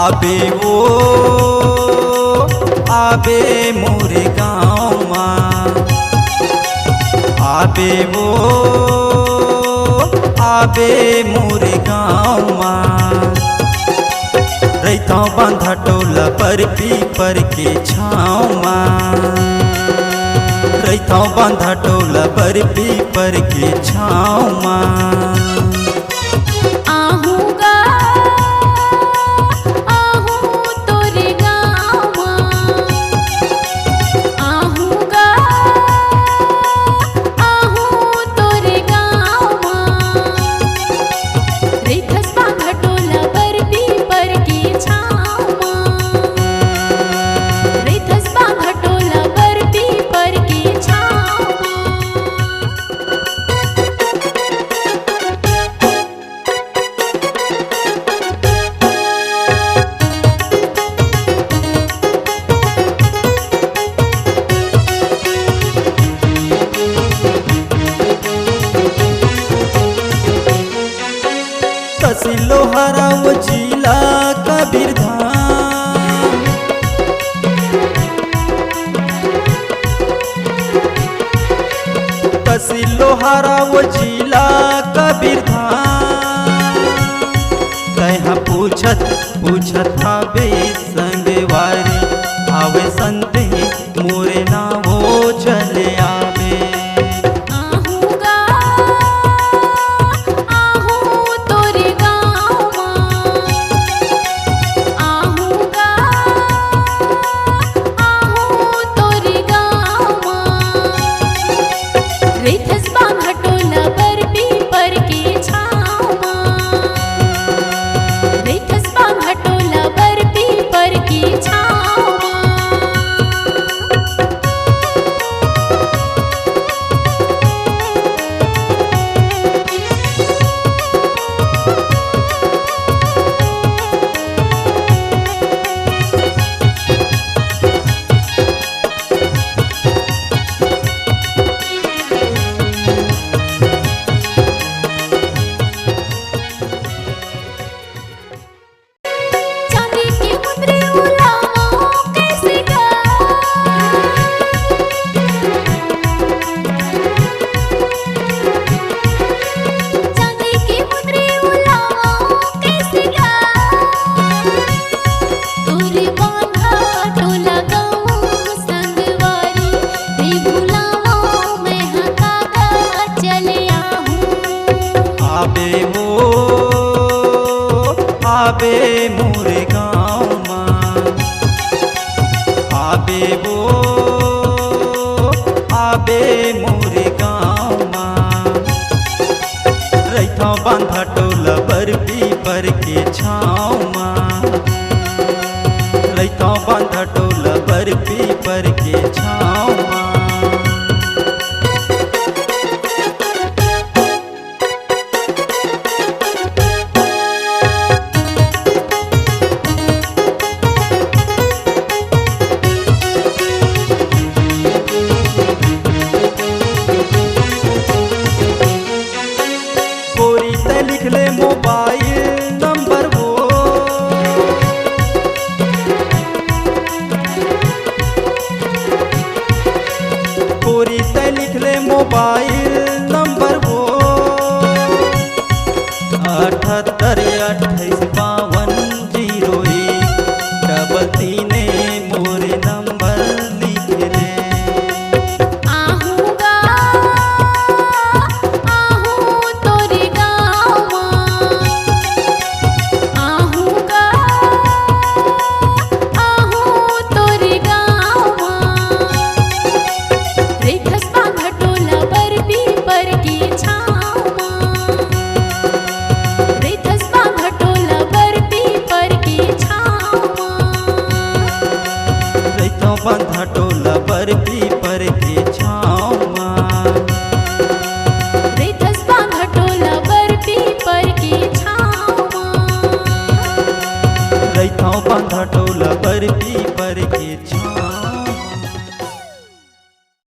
आबे वो आबे मोरे गाँव माँ, आबे वो आबे मोरे गाँव माँ। रैथों बांधा टोला पर पीपर के छाँव माँ, रैथों बांधा टोला पर पीपर के छाँव माँ। लोहारा वो जिला कबीरधाम, तहसील लोहारा वो जिला कबीरधाम। कहाँ पूछत पूछत आवे संगवारी, आवे संते मोरे नावो चले आवे। आबे मोरे गाँव माँ, आबे वो आबे मोरे गाँव माँ। रैथों बांधा टोला पर पीपर के छाँव माँ, रैथों बांधा टोला पर पीपर के छाँव माँ। लिख ले मोबाइल नंबर वो, पूरी ते लिख ले मोबाइल नंबर वो। 78 28 52 01 33 मोरे नंबर लिख ले। बांधा टोला पर पीपर के छाँव माँ, रैथस बांधा टोला पर पीपर के छाँव माँ, रैथों बांधा टोला पर पीपर के छाँव।